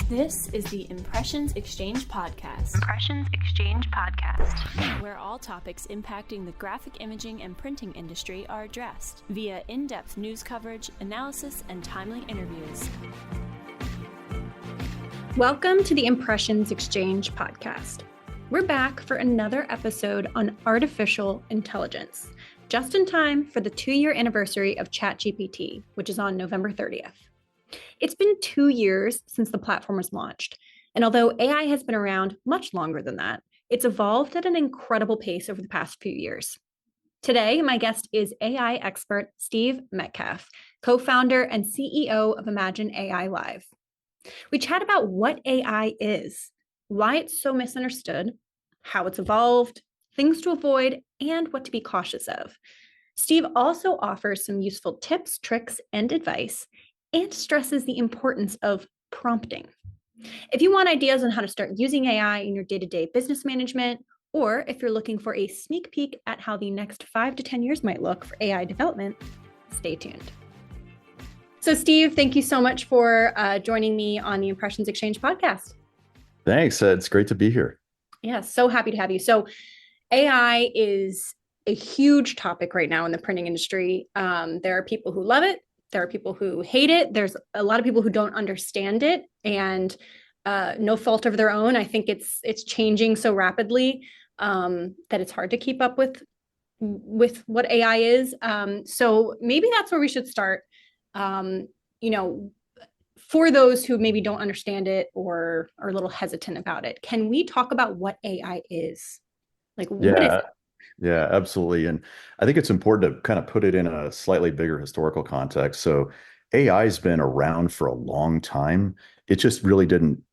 This is the Impressions Xchange podcast. Impressions Xchange podcast, where all topics impacting the graphic imaging and printing industry are addressed via in-depth news coverage, analysis, and timely interviews. Welcome to the Impressions Xchange podcast. We're back for another episode on artificial intelligence, just in time for the 2-year anniversary of ChatGPT, which is on November 30th. It's been 2 years since the platform was launched, and although AI has been around much longer than that, it's evolved at an incredible pace over the past few years. Today, my guest is AI expert Steve Metcalf, co-founder and CEO of Imagine AI Live. We chat about what AI is, why it's so misunderstood, how it's evolved, things to avoid, and what to be cautious of. Steve also offers some useful tips, tricks, and advice, and stresses the importance of prompting. If you want ideas on how to start using AI in your day-to-day business management, or if you're looking for a sneak peek at how the next 5 to 10 years might look for AI development, stay tuned. So Steve, thank you so much for joining me on the Impressions Xchange podcast. Thanks. It's great to be here. Yeah, so happy to have you. So AI is a huge topic right now in the printing industry. There are people who love it. There are people who hate it. There's a lot of people who don't understand it, and no fault of their own. I think it's changing so rapidly that it's hard to keep up with what AI is. So maybe that's where we should start. For those who maybe don't understand it or are a little hesitant about it, can we talk about what AI is? What is it? Yeah, absolutely. And I think it's important to kind of put it in a slightly bigger historical context. So AI has been around for a long time. It just didn't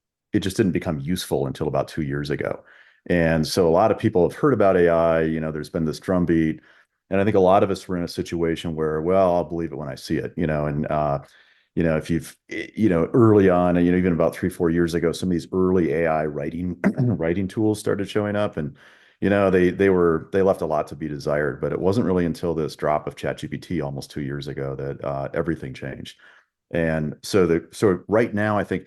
become useful until about 2 years ago. And so a lot of people have heard about AI, there's been this drumbeat. And I think a lot of us were in a situation where, well, I'll believe it when I see it, if you've, early on, even about 3-4 years ago, some of these early AI writing tools started showing up, and they left a lot to be desired. But it wasn't really until this drop of ChatGPT almost 2 years ago that everything changed. And so right now, I think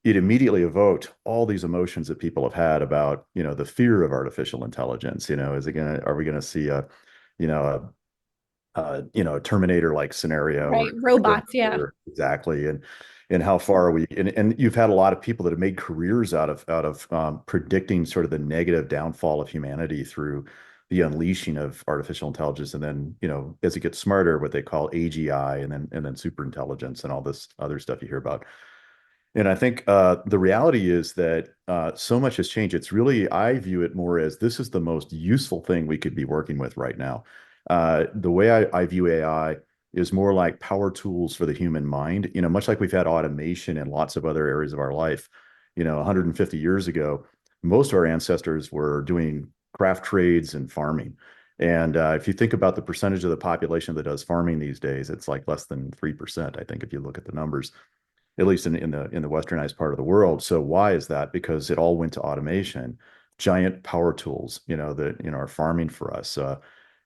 it immediately evoked all these emotions that people have had about the fear of artificial intelligence. Are we gonna see a Terminator-like scenario, right? Robots, yeah, exactly. And how far are we? And you've had a lot of people that have made careers out of predicting sort of the negative downfall of humanity through the unleashing of artificial intelligence, and then as it gets smarter, what they call AGI, and then super intelligence, and all this other stuff you hear about. And I think the reality is that so much has changed. It's really, I view it more as this is the most useful thing we could be working with right now. The way I view AI is more like power tools for the human mind, much like we've had automation in lots of other areas of our life. 150 years ago, most of our ancestors were doing craft trades and farming. And if you think about the percentage of the population that does farming these days, it's like less than 3%, I think, if you look at the numbers, at least in the westernized part of the world. So why is that? Because it all went to automation, giant power tools, that are farming for us.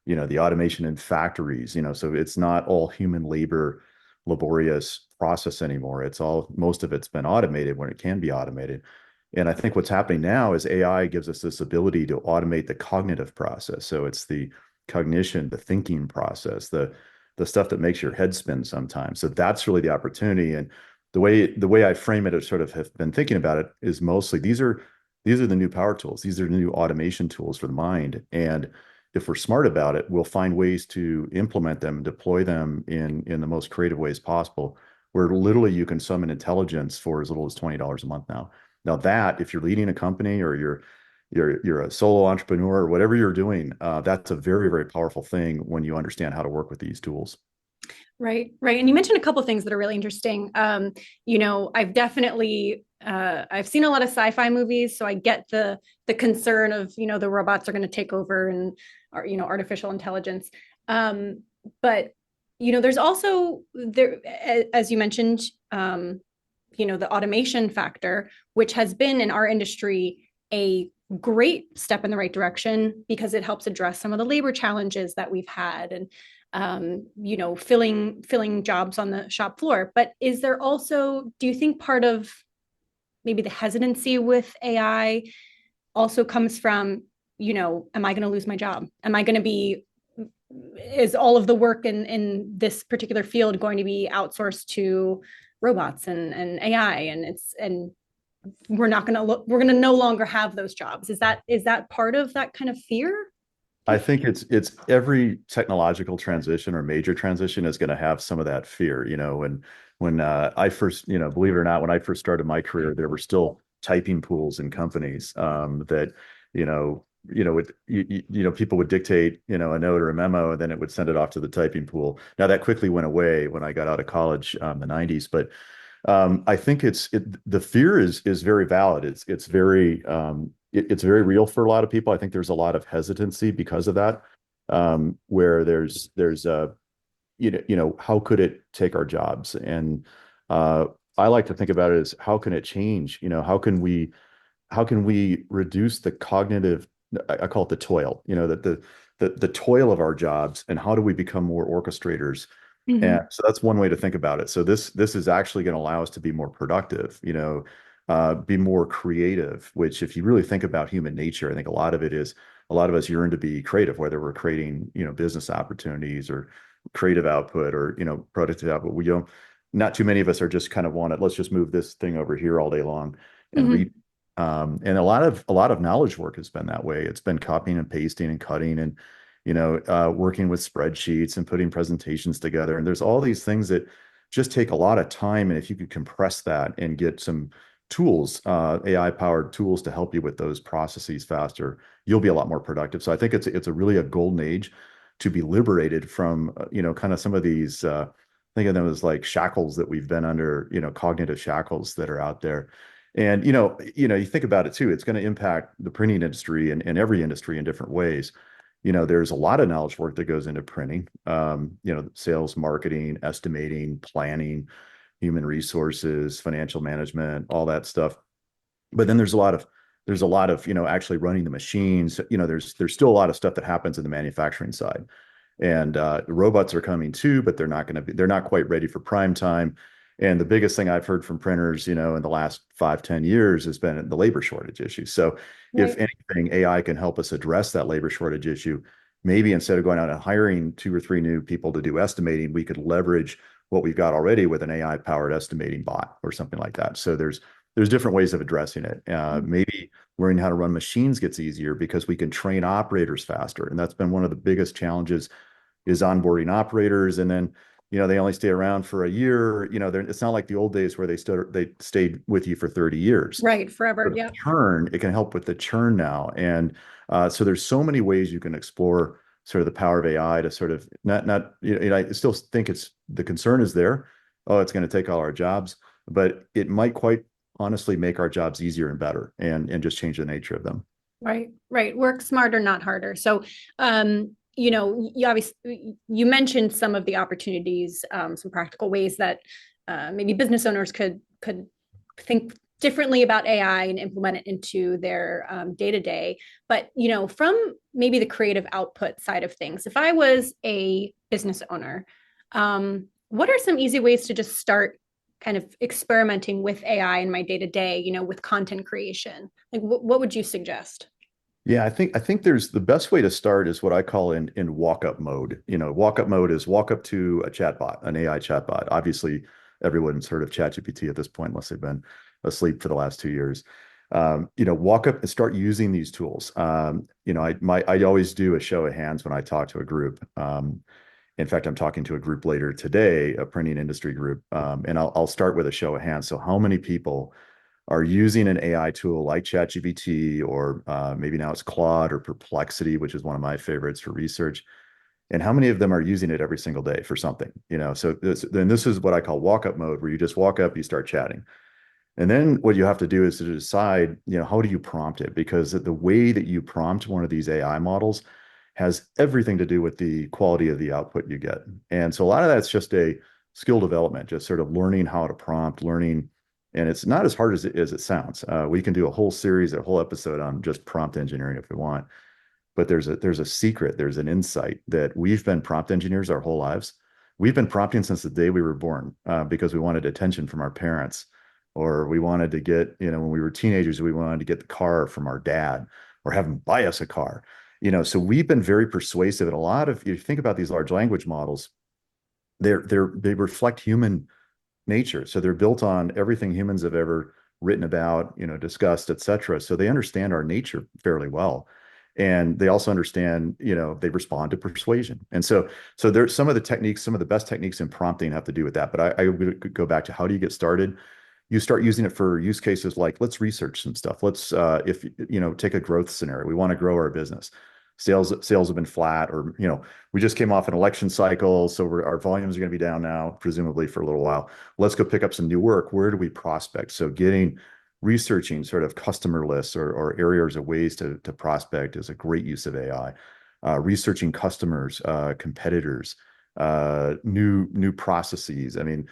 The automation in factories, so it's not all human labor, laborious process anymore. Most of it's been automated when it can be automated. And I think what's happening now is AI gives us this ability to automate the cognitive process. So it's the cognition, the thinking process, the stuff that makes your head spin sometimes. So that's really the opportunity. And the way I frame it, or sort of have been thinking about it, is mostly these are the new power tools. These are the new automation tools for the mind. And if we're smart about it, we'll find ways to implement them, deploy them in the most creative ways possible, where literally you can summon intelligence for as little as $20 a month now. Now that, if you're leading a company, or you're a solo entrepreneur, or whatever you're doing, that's a very, very powerful thing when you understand how to work with these tools. Right. And you mentioned a couple of things that are really interesting. I've definitely I've seen a lot of sci-fi movies, so I get the concern of the robots are going to take over and artificial intelligence. But there's also there, as you mentioned, the automation factor, which has been in our industry a great step in the right direction because it helps address some of the labor challenges that we've had. And filling jobs on the shop floor. But is there also, do you think part of maybe the hesitancy with AI also comes from, am I going to lose my job? Am I going to be, is all of the work in this particular field going to be outsourced to robots and AI? And we're not going to look, we're going to no longer have those jobs. Is that part of that kind of fear? I think it's every technological transition or major transition is going to have some of that fear. When I first, believe it or not, when I first started my career, there were still typing pools in companies that, people would dictate, a note or a memo, and then it would send it off to the typing pool. Now that quickly went away when I got out of college, the '90s, but I think the fear is very valid. It's very it's very real for a lot of people. I think there's a lot of hesitancy because of that, where there's how could it take our jobs? And I like to think about it as how can it change? How can we reduce the cognitive, I call it the toil, that the toil of our jobs, and how do we become more orchestrators? Mm-hmm. And so that's one way to think about it. So this is actually going to allow us to be more productive, be more creative, which if you really think about human nature, I think a lot of us yearn to be creative, whether we're creating, business opportunities or creative output or, productive output. Not too many of us are just kind of let's just move this thing over here all day long and read. And a lot of knowledge work has been that way. It's been copying and pasting and cutting and, working with spreadsheets and putting presentations together. And there's all these things that just take a lot of time. And if you could compress that and get some tools, AI powered tools to help you with those processes faster, you'll be a lot more productive. So I think it's a really a golden age to be liberated from, kind of some of these, think of them as like shackles that we've been under, cognitive shackles that are out there. And, you think about it too, it's going to impact the printing industry and every industry in different ways. There's a lot of knowledge work that goes into printing, sales, marketing, estimating, planning, human resources, financial management, all that stuff. But then there's a lot of, actually running the machines. There's still a lot of stuff that happens in the manufacturing side. And the robots are coming too, but they're not quite ready for prime time. And the biggest thing I've heard from printers, in the last 5-10 years has been the labor shortage issue. So Right. if anything, AI can help us address that labor shortage issue. Maybe instead of going out and hiring 2 or 3 new people to do estimating, we could leverage what we've got already with an AI powered estimating bot or something like that. So there's different ways of addressing it. Maybe learning how to run machines gets easier because we can train operators faster. And that's been one of the biggest challenges is onboarding operators. And then, they only stay around for a year. It's not like the old days where they stayed with you for 30 years. Right, forever. For Yeah. churn, it can help with the churn now. And so there's so many ways you can explore sort of the power of AI to sort of not, I still think the concern is there. Oh, it's going to take all our jobs, but it might quite honestly make our jobs easier and better and just change the nature of them. Right. Work smarter, not harder. So, you mentioned some of the opportunities, some practical ways that maybe business owners could think differently about AI and implement it into their day-to-day. But, from maybe the creative output side of things, if I was a business owner, what are some easy ways to just start kind of experimenting with AI in my day-to-day, with content creation? Like, what would you suggest? Yeah, I think there's the best way to start is what I call in walk-up mode. Walk-up mode is walk up to a chatbot, an AI chatbot. Obviously, everyone's heard of ChatGPT at this point, unless they've been asleep for the last 2 years. Walk up and start using these tools. I always do a show of hands when I talk to a group. In fact, I'm talking to a group later today, a printing industry group, and I'll start with a show of hands. So how many people are using an AI tool like ChatGPT or maybe now it's Claude or Perplexity, which is one of my favorites for research. And how many of them are using it every single day for something? So this is what I call walk-up mode, where you just walk up, you start chatting. And then what you have to do is to decide, how do you prompt it? Because the way that you prompt one of these AI models has everything to do with the quality of the output you get. And so a lot of that's just a skill development, just sort of learning how to prompt, and it's not as hard as it sounds. We can do a whole series, a whole episode on just prompt engineering if we want. but there's a secret, there's an insight that we've been prompt engineers our whole lives. We've been prompting since the day we were born, because we wanted attention from our parents, or we wanted to get, when we were teenagers, we wanted to get the car from our dad or have him buy us a car. So we've been very persuasive. And a lot of, if you think about these large language models, they reflect human nature. So they're built on everything humans have ever written about, discussed, et cetera. So they understand our nature fairly well. And they also understand, they respond to persuasion. And so there's some of the techniques, some of the best techniques in prompting have to do with that. But I would go back to, how do you get started? You start using it for use cases like, let's research some stuff. Let's, if, take a growth scenario. We want to grow our business. Sales have been flat, or, we just came off an election cycle. So our volumes are going to be down now, presumably for a little while. Let's go pick up some new work. Where do we prospect? So researching sort of customer lists or areas of ways to prospect is a great use of AI. Researching customers, competitors, new processes. I mean,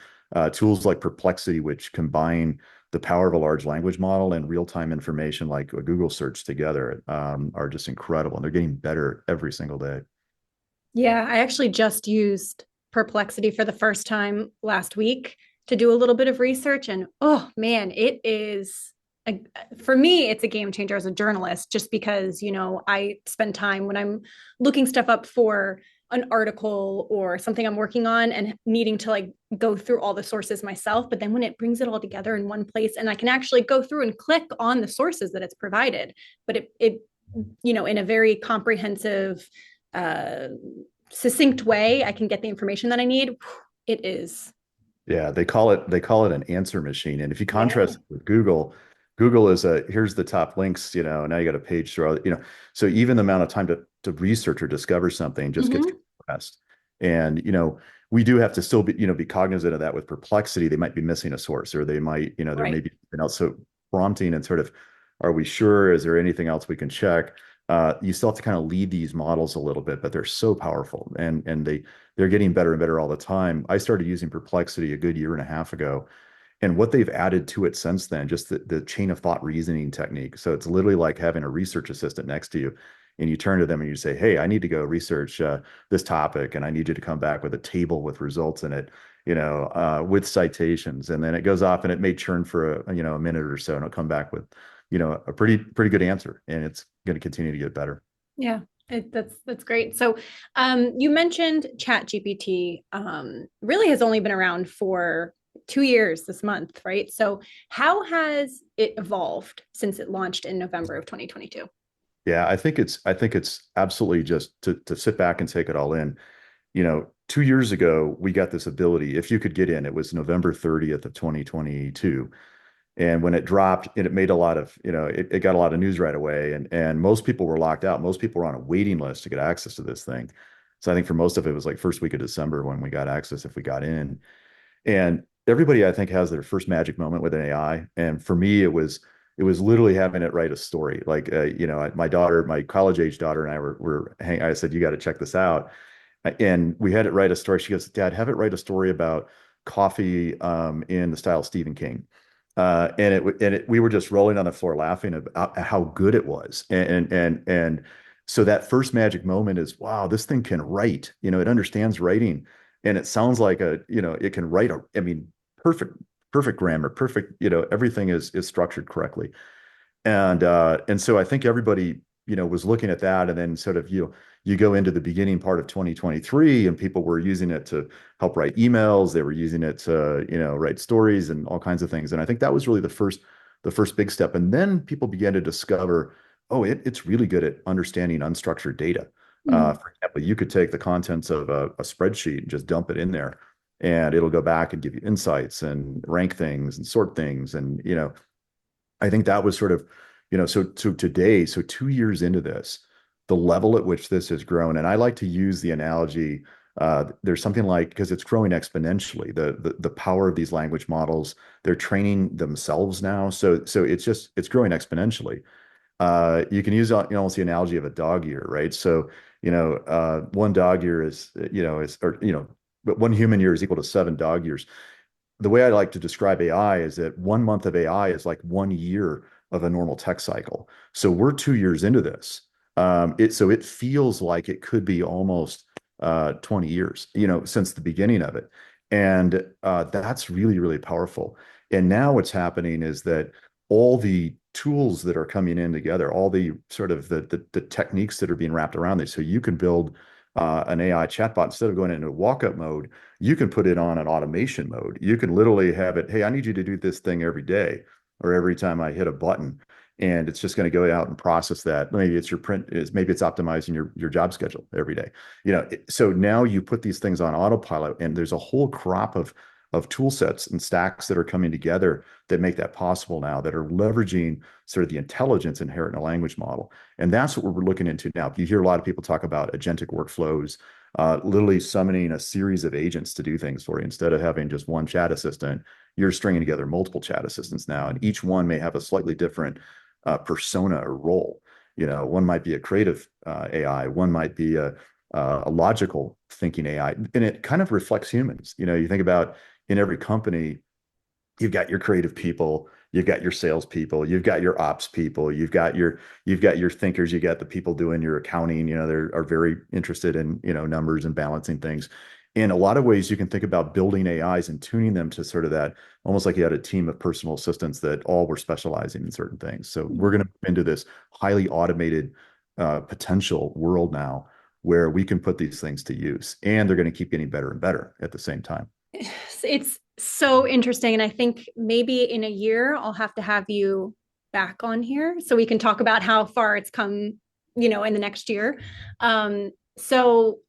tools like Perplexity, which combine the power of a large language model and real-time information like a Google search together, are just incredible. And they're getting better every single day. Yeah, I actually just used Perplexity for the first time last week to do a little bit of research. And oh man, it is, for me, it's a game changer as a journalist, just because, I spend time when I'm looking stuff up for an article or something I'm working on and needing to like go through all the sources myself. But then when it brings it all together in one place, and I can actually go through and click on the sources that it's provided, but it in a very comprehensive, succinct way, I can get the information that I need. It is. Yeah, they call it an answer machine. And if you contrast it with Google is here's the top links, now you got a page through, so even the amount of time to research or discover something just gets compressed. And, we do have to still be cognizant of that with Perplexity. They might be missing a source, or they might, there may be something else. So prompting and sort of, are we sure? Is there anything else we can check? You still have to kind of lead these models a little bit, but they're so powerful, and they're getting better and better all the time. I started using Perplexity a good year and a half ago. And what they've added to it since then, just the chain of thought reasoning technique. So it's literally like having a research assistant next to you, and you turn to them and you say, hey, I need to go research this topic, and I need you to come back with a table with results in it, with citations. And then it goes off and it may churn for a minute or so, and it'll come back with, a pretty good answer, and it's going to continue to get better. Yeah. That's great. So you mentioned ChatGPT really has only been around for 2 years this month, right? So how has it evolved since it launched in November of 2022? Yeah, I think it's absolutely just to sit back and take it all in. 2 years ago, we got this ability. If you could get in, it was November 30th of 2022. And when it dropped, and it made a lot of, it got a lot of news right away. And most people were locked out. Most people were on a waiting list to get access to this thing. So I think for most of it was like first week of December when we got access, if we got in. And everybody, I think, has their first magic moment with an AI. And for me, it was literally having it write a story. Like, my daughter, my college age daughter, and I were hanging. I said, you got to check this out. And we had it write a story. She goes, Dad, have it write a story about coffee in the style of Stephen King. We were just rolling on the floor laughing about how good it was. And so that first magic moment is, wow, this thing can write, it understands writing, and it sounds like it can write perfect grammar, perfect, everything is structured correctly. And so I think everybody, was looking at that, and then sort of, you go into the beginning part of 2023, and people were using it to help write emails. They were using it to, write stories and all kinds of things. And I think that was really the first big step. And then people began to discover, oh, it's really good at understanding unstructured data. For example, you could take the contents of a spreadsheet and just dump it in there, and it'll go back and give you insights and rank things and sort things. And, I think that was sort of, so today, so 2 years into this, the level at which this has grown. And I like to use the analogy, there's something like, because it's growing exponentially, the power of these language models, they're training themselves now. So it's growing exponentially. You can use, almost the analogy of a dog year, right? So, one dog year but one human year is equal to 7 dog years. The way I like to describe AI is that 1 month of AI is like 1 year of a normal tech cycle. So we're 2 years into this. So it feels like it could be almost 20 years, since the beginning of it. And that's really, really powerful. And now what's happening is that all the tools that are coming in together, all the sort of the techniques that are being wrapped around this. So you can build an AI chatbot. Instead of going into walk-up mode, you can put it on an automation mode. You can literally have it, hey, I need you to do this thing every day or every time I hit a button. And it's just going to go out and process that. Maybe it's maybe it's optimizing your job schedule every day. So now you put these things on autopilot, and there's a whole crop of tool sets and stacks that are coming together that make that possible now, that are leveraging sort of the intelligence inherent in a language model. And that's what we're looking into now. You hear a lot of people talk about agentic workflows, literally summoning a series of agents to do things for you. Instead of having just one chat assistant, you're stringing together multiple chat assistants now, and each one may have a slightly different persona or role. One might be a creative AI, one might be a logical thinking AI, and it kind of reflects humans. You think about in every company, you've got your creative people, you've got your sales people, you've got your ops people, you've got your thinkers, you got the people doing your accounting. They are very interested in numbers and balancing things. In a lot of ways, you can think about building AIs and tuning them to sort of that, almost like you had a team of personal assistants that all were specializing in certain things. So we're going to move into this highly automated potential world now, where we can put these things to use, and they're going to keep getting better and better at the same time. It's so interesting. And I think maybe in a year, I'll have to have you back on here so we can talk about how far it's come, in the next year. So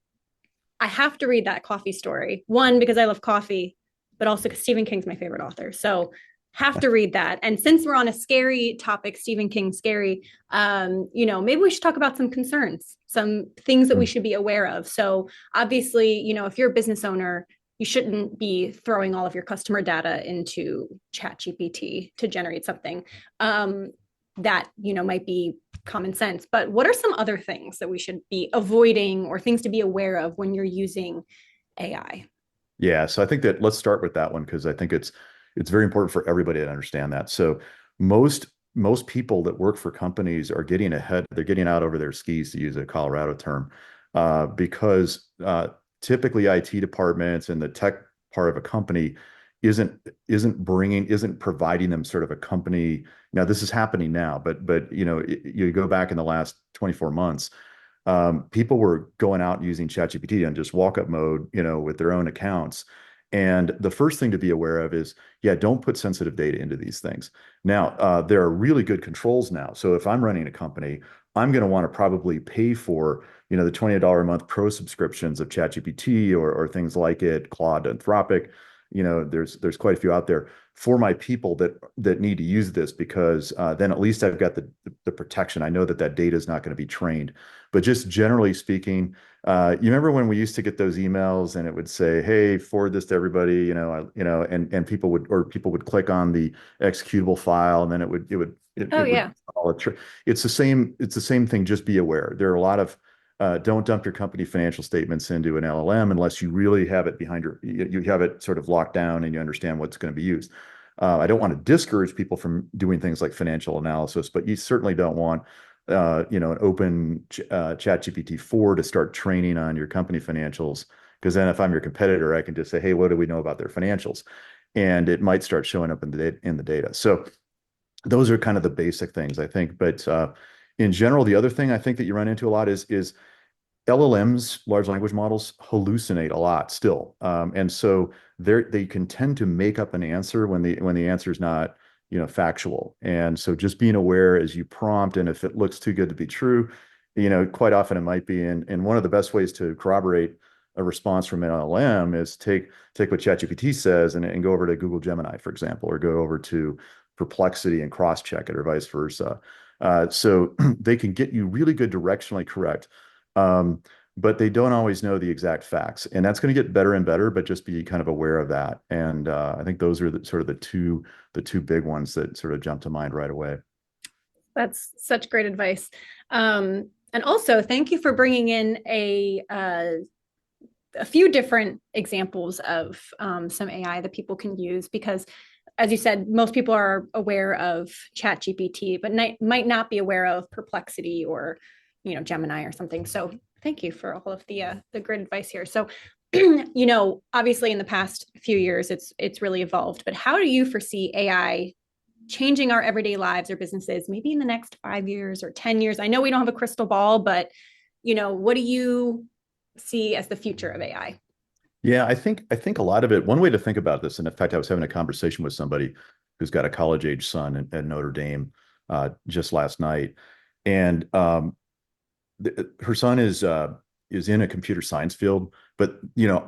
I have to read that coffee story. One, because I love coffee, but also because Stephen King's my favorite author. So have to read that. And since we're on a scary topic, Stephen King scary, maybe we should talk about some concerns, some things that we should be aware of. So obviously, if you're a business owner, you shouldn't be throwing all of your customer data into ChatGPT to generate something that, might be common sense. But what are some other things that we should be avoiding, or things to be aware of when you're using AI? Yeah, so I think that let's start with that one, because I think it's very important for everybody to understand that. So most people that work for companies are getting ahead. They're getting out over their skis, to use a Colorado term, because typically IT departments and the tech part of a company isn't providing them sort of a company. Now this is happening now, but you go back in the last 24 months, people were going out and using ChatGPT on just walk-up mode, with their own accounts. And the first thing to be aware of is, don't put sensitive data into these things. Now, there are really good controls now. So if I'm running a company, I'm going to want to probably pay for, the $20 a month pro subscriptions of ChatGPT or things like it, Claude, Anthropic. There's quite a few out there for my people that need to use this, because then at least I've got the protection. I know that data is not going to be trained. But just generally speaking, you remember when we used to get those emails and it would say, "Hey, forward this to everybody," and people would click on the executable file, and then it would it's the same thing. Just be aware. There are a lot of don't dump your company financial statements into an LLM unless you really have it you have it sort of locked down and you understand what's going to be used. I don't want to discourage people from doing things like financial analysis, but you certainly don't want an open ChatGPT 4 to start training on your company financials, because then if I'm your competitor, I can just say, "Hey, what do we know about their financials?" And it might start showing up in the data. So those are kind of the basic things, I think. But in general, the other thing I think that you run into a lot is LLMs, large language models, hallucinate a lot still, and so they can tend to make up an answer when the answer is not factual. And so just being aware as you prompt, and if it looks too good to be true, quite often it might be. And one of the best ways to corroborate a response from an LLM is take what ChatGPT says and go over to Google Gemini, for example, or go over to Perplexity and cross-check it, or vice versa. So they can get you really good directionally correct, but they don't always know the exact facts, and that's going to get better and better. But just be kind of aware of that. And I think those are the two big ones that sort of jump to mind right away. That's such great advice. And also, thank you for bringing in a few different examples of some AI that people can use, because as you said, most people are aware of ChatGPT, but might not be aware of Perplexity or Gemini or something. So thank you for all of the great advice here. So, obviously in the past few years, it's really evolved, but how do you foresee AI changing our everyday lives or businesses, maybe in the next 5 years or 10 years? I know we don't have a crystal ball, but, what do you see as the future of AI? Yeah, I think a lot of it, one way to think about this, and in fact, I was having a conversation with somebody who's got a college age son at Notre Dame just last night. And her son is in a computer science field, but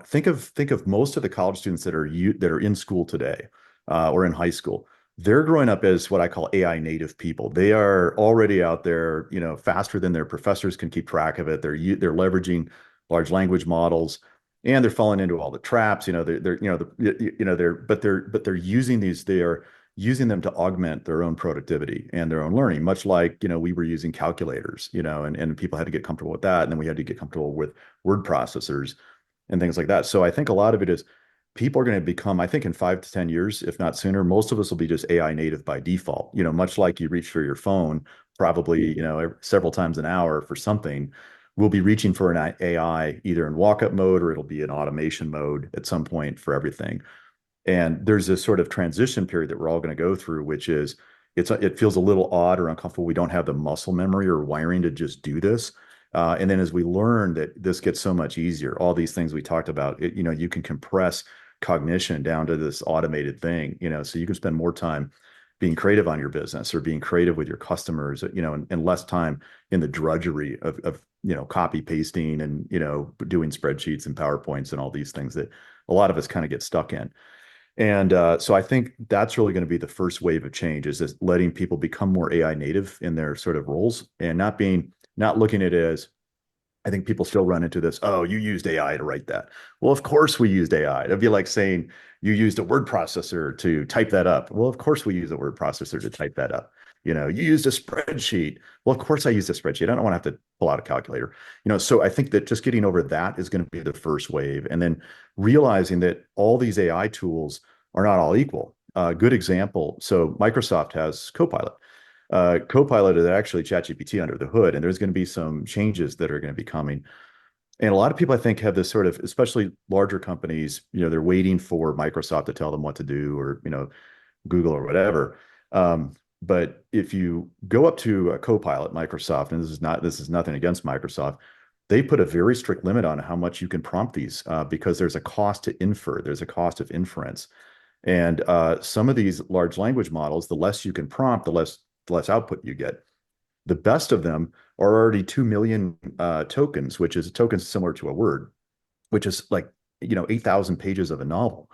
think of most of the college students that are in school today or in high school. They're growing up as what I call AI native people. They are already out there, faster than their professors can keep track of it. They're leveraging large language models, and they're falling into all the traps. They're using these. They are using them to augment their own productivity and their own learning, much like, we were using calculators, and people had to get comfortable with that. And then we had to get comfortable with word processors and things like that. So I think a lot of it is people are going to become, I think in 5 to 10 years, if not sooner, most of us will be just AI native by default, much like you reach for your phone, probably, several times an hour for something. We'll be reaching for an AI either in walk-up mode or it'll be in automation mode at some point for everything. And there's this sort of transition period that we're all going to go through, which is it feels a little odd or uncomfortable. We don't have the muscle memory or wiring to just do this. And then as we learn that this gets so much easier, all these things we talked about, you can compress cognition down to this automated thing, so you can spend more time being creative on your business or being creative with your customers, and less time in the drudgery of copy pasting and, doing spreadsheets and PowerPoints and all these things that a lot of us kind of get stuck in. And so I think that's really going to be the first wave of change, is just letting people become more AI native in their sort of roles and not looking at it as, I think people still run into this, oh, you used AI to write that. Well, of course we used AI. It'd be like saying you used a word processor to type that up. Well, of course we use a word processor to type that up. You used a spreadsheet. Well, of course I used a spreadsheet. I don't want to have to pull out a calculator. So I think that just getting over that is going to be the first wave. And then realizing that all these AI tools are not all equal. Good example. So Microsoft has Copilot. Copilot is actually ChatGPT under the hood, and there's going to be some changes that are going to be coming. And a lot of people, I think, have this sort of, especially larger companies, they're waiting for Microsoft to tell them what to do, or, Google or whatever. But if you go up to a Copilot, Microsoft, and this is nothing against Microsoft, they put a very strict limit on how much you can prompt these, because there's a cost to infer, there's a cost of inference. And some of these large language models, the less you can prompt, the less output you get. The best of them are already 2 million tokens, which is tokens similar to a word, which is like, 8,000 pages of a novel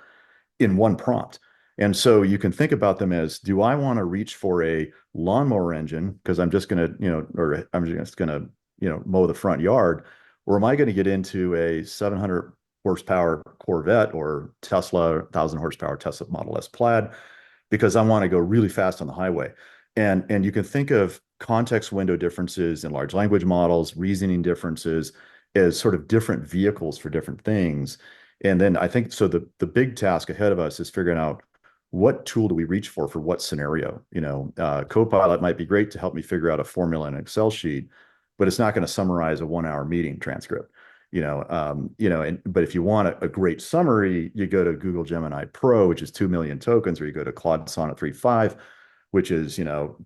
in one prompt. And so you can think about them as, do I want to reach for a lawnmower engine because I'm just going to, or I'm just going to, mow the front yard, or am I going to get into a 700 horsepower Corvette or Tesla 1,000 horsepower Tesla Model S Plaid because I want to go really fast on the highway? And you can think of context window differences in large language models, reasoning differences as sort of different vehicles for different things. And then I think, so the big task ahead of us is figuring out what tool do we reach for what scenario. Copilot might be great to help me figure out a formula in an Excel sheet, but it's not going to summarize a 1-hour meeting transcript. But if you want a great summary, you go to Google Gemini Pro, which is 2 million tokens, or you go to Claude Sonnet 3.5, which is,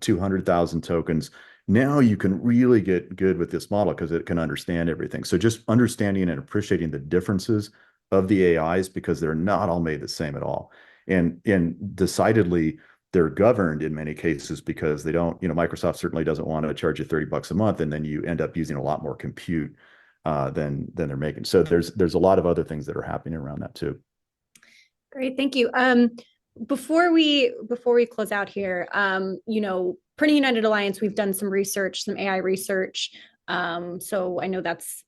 200,000 tokens. Now you can really get good with this model because it can understand everything. So just understanding and appreciating the differences of the AIs, because they're not all made the same at all. And decidedly, they're governed in many cases because they don't, Microsoft certainly doesn't want to charge you $30 a month, and then you end up using a lot more compute than they're making. So there's a lot of other things that are happening around that too. Great, thank you. Before we close out here, Printing United Alliance, we've done some research, some AI research. So I know that's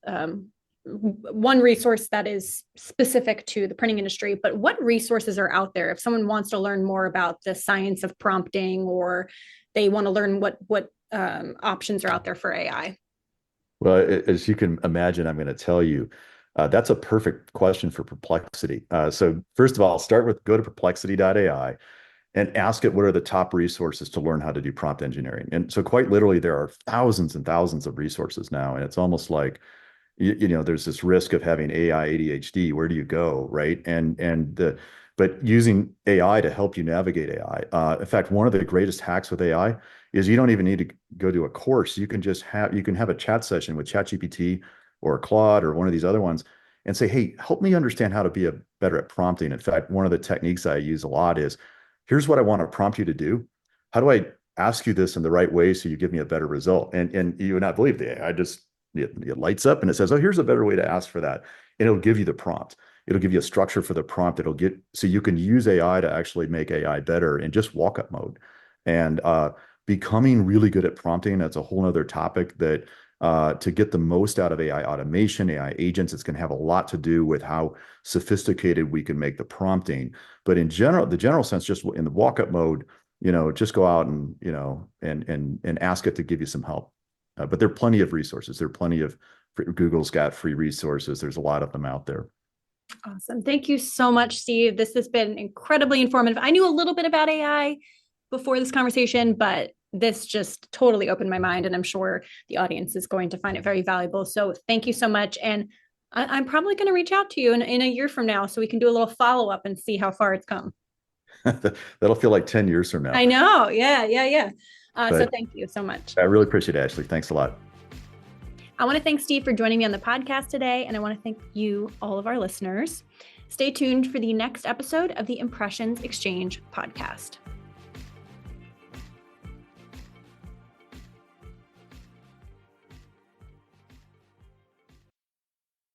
one resource that is specific to the printing industry, but what resources are out there if someone wants to learn more about the science of prompting, or they want to learn what options are out there for AI? Well, as you can imagine, I'm going to tell you, that's a perfect question for Perplexity. So first of all, I'll start with go to perplexity.ai. and ask it what are the top resources to learn how to do prompt engineering. And so quite literally, there are thousands and thousands of resources now. And it's almost like, there's this risk of having AI ADHD. Where do you go, right? But using AI to help you navigate AI. In fact, one of the greatest hacks with AI is you don't even need to go to a course. You can have a chat session with ChatGPT or Claude or one of these other ones and say, hey, help me understand how to be better at prompting. In fact, one of the techniques I use a lot is, here's what I want to prompt you to do. How do I ask you this in the right way so you give me a better result? And you would not believe the AI it lights up and it says, oh, here's a better way to ask for that. And it'll give you the prompt. It'll give you a structure for the prompt. So you can use AI to actually make AI better in just walk-up mode. And becoming really good at prompting, that's a whole other topic that to get the most out of AI automation, AI agents, it's going to have a lot to do with how sophisticated we can make the prompting. But in general, the general sense, just in the walk-up mode, just go out and, and ask it to give you some help. But there are plenty of resources. Google's got free resources. There's a lot of them out there. Awesome. Thank you so much, Steve. This has been incredibly informative. I knew a little bit about AI before this conversation, but this just totally opened my mind, and I'm sure the audience is going to find it very valuable. So thank you so much. And I'm probably going to reach out to you in a year from now so we can do a little follow-up and see how far it's come. That'll feel like 10 years from now. I know. Yeah. So thank you so much. I really appreciate it, Ashley. Thanks a lot. I want to thank Steve for joining me on the podcast today, and I want to thank you, all of our listeners. Stay tuned for the next episode of the Impressions Xchange podcast.